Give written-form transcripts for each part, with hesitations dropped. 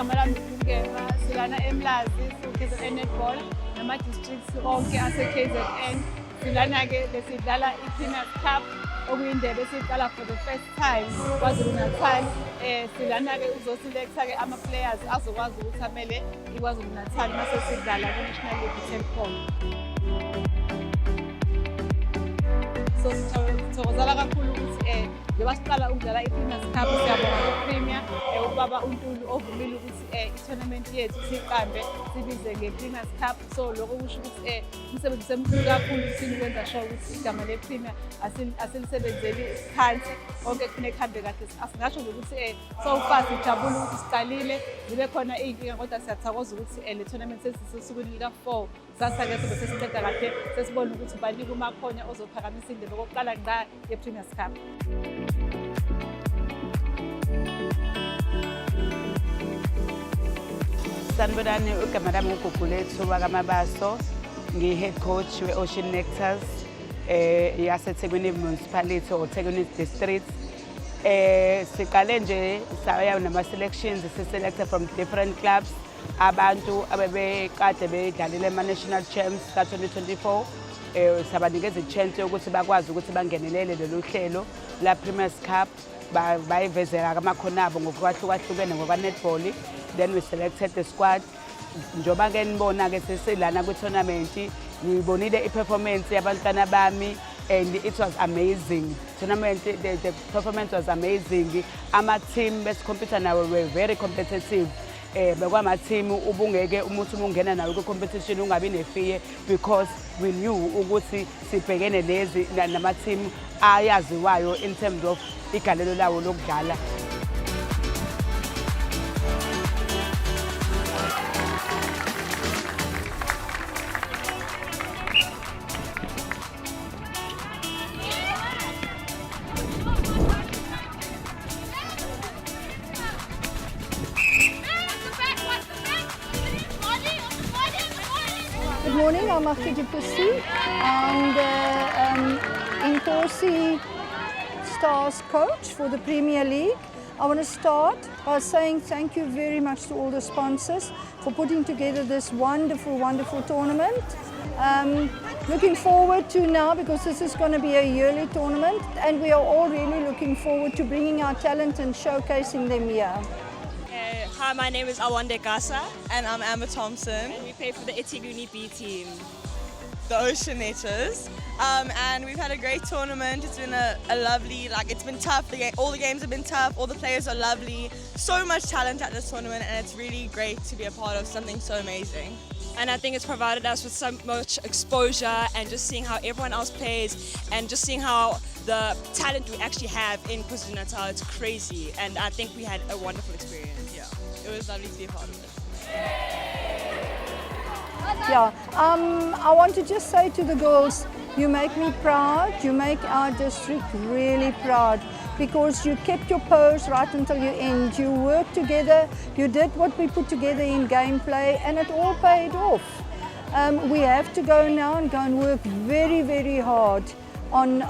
igama lami Ngema silana eMlazi KZN netball nama-districts onke ase-KZN. Silana-ke besidlala i-Premier Cup okuyindebe esiyiqala for the first time KwaZulu-Natal. Silana-ke uzosilektha-ke ama-players azokwazi ukuthi amele iKwaZulu-Natal mase sidlala ku-National League Telkom. So sithokozela kakhulu ukuthi njengoba siqala ukudlala i-Premier Cup siyabonga ku-Premier ubaba uNtuli ovumile ukuthi i-tournament yethu siyiqambe sibize nge-Premier Cup. So lokho kusho ukuthi umsebenzi usemkhulu kakhulu thina ukwenza sure ukuthi igama le-Premier asilisebenzeli phansi konke kufuneka kuhambe kahle. Asingasho nje ukuthi so far sijabule ukuthi siqalile zibe khona iy'nkinga kodwa siyathokoza ukuthi le tournament sesisukwini lika-4 sasa-ke sobe sesiqeda kahle sesibona ukuthi ubanika umakhonya ozophakamisa indebe kokuqala ngqa ye-Premier Cup. Sanibonani, ugama lami uGugulethu wakwaMabaso, ngi-head coach we-Ocean Nectars yaseThekwini Municipality or Thekwini District. Siqale nje saya nama-selections si-selected from different clubs. Abantu abebekade bedlalile ama-national champs ka-2024 sabanikeza i-chance yokuthi bakwazi ukuthi bangenelele lolu hlelo la Premier Cup bayivezela amakhono abo ngokwahlukahlukene ngokwa-netball. Then we selected the squad. Njoba-ke nibona-ke sesilana kwi-tournament ngibonile i-performance yabantwana bami and it was amazing. Tournament, the performance was amazing. Ama-team besikhompyutha nawo were very competitive. Bekwama-team ubungeke umuntu ungena nawo kwi-competition ungabi ne-fear because we knew ukuthi sibhekene lezi nama-team ayaziwayo in terms of igalelo lawo lokudlala. Good morning, I'm Akhti Duplessis. I'm the Inkosi Stars coach for the Premier League. I want to start by saying thank you very much to all the sponsors for putting together this wonderful, wonderful tournament. Looking forward to now, because this is going to be a yearly tournament, and we are all really looking forward to bringing our talent and showcasing them here. Hi, my name is Awande Gasa. And I'm Amber Thompson. And we play for the eThekwini B team. The Ocean Nectars. And we've had a great tournament. It's been a lovely, it's been tough. All the games have been tough. All the players are lovely. So much talent at this tournament, and it's really great to be a part of something so amazing. And I think it's provided us with so much exposure and just seeing how everyone else plays and just seeing how the talent we actually have in KwaZulu-Natal. It's crazy, and I think we had a wonderful experience. Yeah, it was lovely to be a part of it. Yeah, I want to just say to the girls, you make me proud, you make our district really proud, because you kept your pose right until you end. You worked together, you did what we put together in gameplay, and it all paid off. We have to go now and work very, very hard on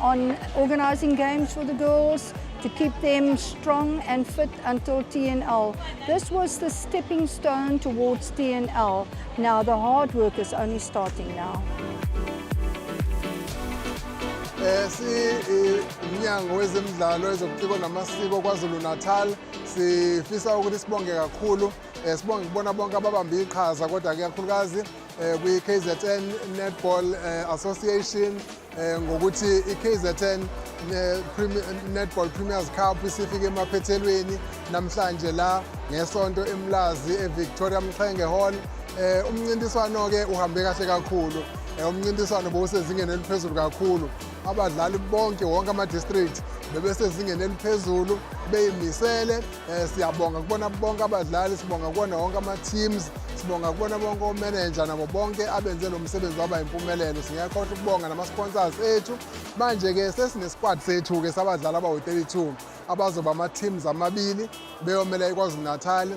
organising games for the girls, to keep them strong and fit until TNL. This was the stepping stone towards TNL. Now the hard work is only starting now. Umnyango wezemidlalo ezobuciko namasiko KwaZulu-Natal sifisa ukuthi sibonge kakhulu sibonge kubona bonke ababambe iqhaza kodwa ke kakhulukazi kwi-KZN Netball Association ngokuthi i-KZN Netball Premiers Cup isifike emaphethelweni namhlanje la ngesonto eMlazi eVictoria Mxenge Hall. Umncintiswano ke uhambe kahle kakhulu. Umncintiswano bowusezingeni eliphezulu kakhulu. Abadlali bonke wonke ama-district bebesezingeni eliphezulu beyimisele. Siyabonga kubona bonke abadlali, sibonga kubona wonke ama-teams, sibonga kubona bonke omanager nabo bonke abenze lo msebenzi waba impumelelo. Singakhohlwa ukubonga nama-sponsors ethu. Manje-ke sesine-squad sethu-ke sabadlali abawu-32 abazoba ama-teams amabili beyomela iKwaZulu-Natal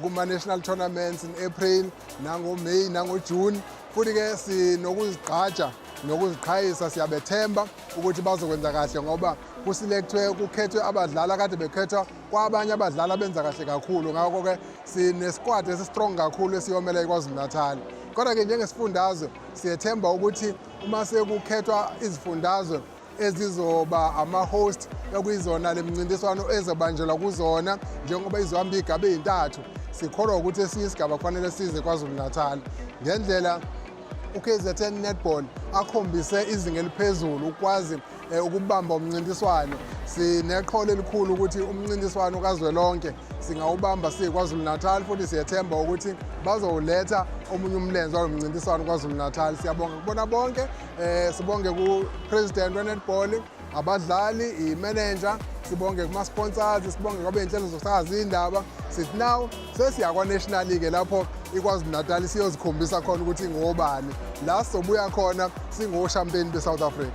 kuma-national tournaments in April, nango-May, nango-June. Futhi-ke sinokuzigqaja nokuziqhayisa, siyabethemba ukuthi bazokwenza kahle ngoba kukhethwe abadlali akade bekhethwa kwabanye abadlali abenza kahle kakhulu. Ngakho-ke sinesquad esistrong kakhulu esiyomele iKwaZulu-Natal. Kodwa-ke njengesifundazwe siyethemba ukuthi uma sekukhethwa izifundazwe ezizoba ama-host ekuyizona le mncintiswano ezobanjelwa kuzona njengoba izohamba iy'gaba ey'ntathu, sikholwa ukuthi esinye isigaba kufanele size KwaZulu-Natal. Ngendlela uKZN Netball akhombise izinga eliphezulu ukwazi ukubamba umncintiswano. Sineqholo elikhulu ukuthi umncintiswano kazwelonke singawubamba siKwaZulu-Natal, futhi siyethemba ukuthi bazowuletha omunye umlenze walo mncintiswano KwaZulu-Natal. Siyabonga kubona bonke, sibonge ku-President we-Netball, abadlali, i-manager, sibonge kuma-sponsors, sibonge kwabey'nhlelo zokusakaza iy'ndaba. Sithi now sesiya kwa-National League lapho iKwaZulu-Natal siyozikhombisa khona ukuthi ngobani. La sobuya khona singo-champion be-South Africa.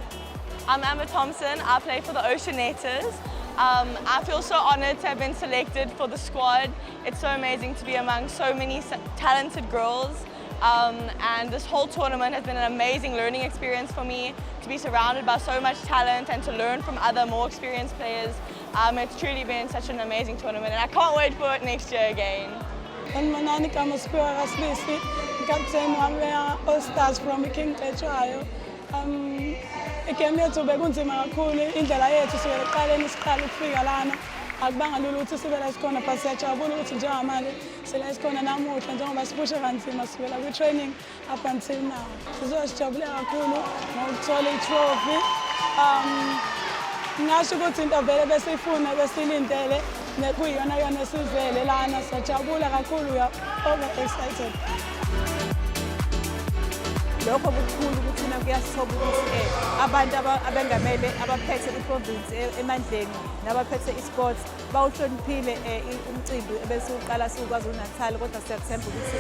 I'm Emma Thompson. I play for the Oceanators. I feel so honored to have been selected for the squad. It's so amazing to be among so many talented girls. And this whole tournament has been an amazing learning experience for me, to be surrounded by so much talent and to learn from other more experienced players. It's truly been such an amazing tournament, and I can't wait for it next year again. Manani kama Spira Raslisi, captain wa All Stars from King Tetrayo. Igame yethu bekunzima kakhulu, indlela yethu sivele eqaleni siqala ukufika lana. Akubanga lula ukuthi sibe la sikhona, but siyajabula ukuthi njengamanje sila sikhona namuhla njengoba sipushe kanzima sivela kwi-training up until now. Sizosijabule kakhulu ngokuthola i-trophy. Ngingasho ukuthi into vele besiyifuna besiyilindele nekuyiyona esivele lana. Siyajabula kakhulu, we are over excited. Lokho kukhulu ukuthi thina kuyasithoba ukuthi abantu abengamele abaphethe i-province emandleni nabaphethe i-sports bawuhloniphile umcimbi ebesiwuqala siKwaZulu-Natal, kodwa siyathemba ukuthi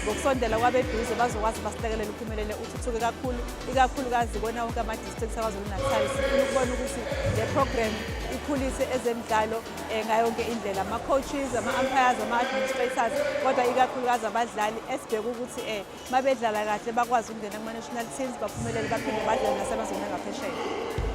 ngokusondela kwabeduze bazokwazi basilekelele uphumelele uthuthuke kakhulu, ikakhulukazi kona wonke ama-districts aKwaZulu-Natal. Sifuna ukubona ukuthi le program ikhulise ezemidlalo ngayo yonke indlela, ama-coaches, ama-umpires, ama-administrators, kodwa ikakhulukazi abadlali esibheke ukuthi uma bedlala kahle bakwazi ukungena kuma-national teams baphumelele baphinde badlale nasemazweni angaphesheya.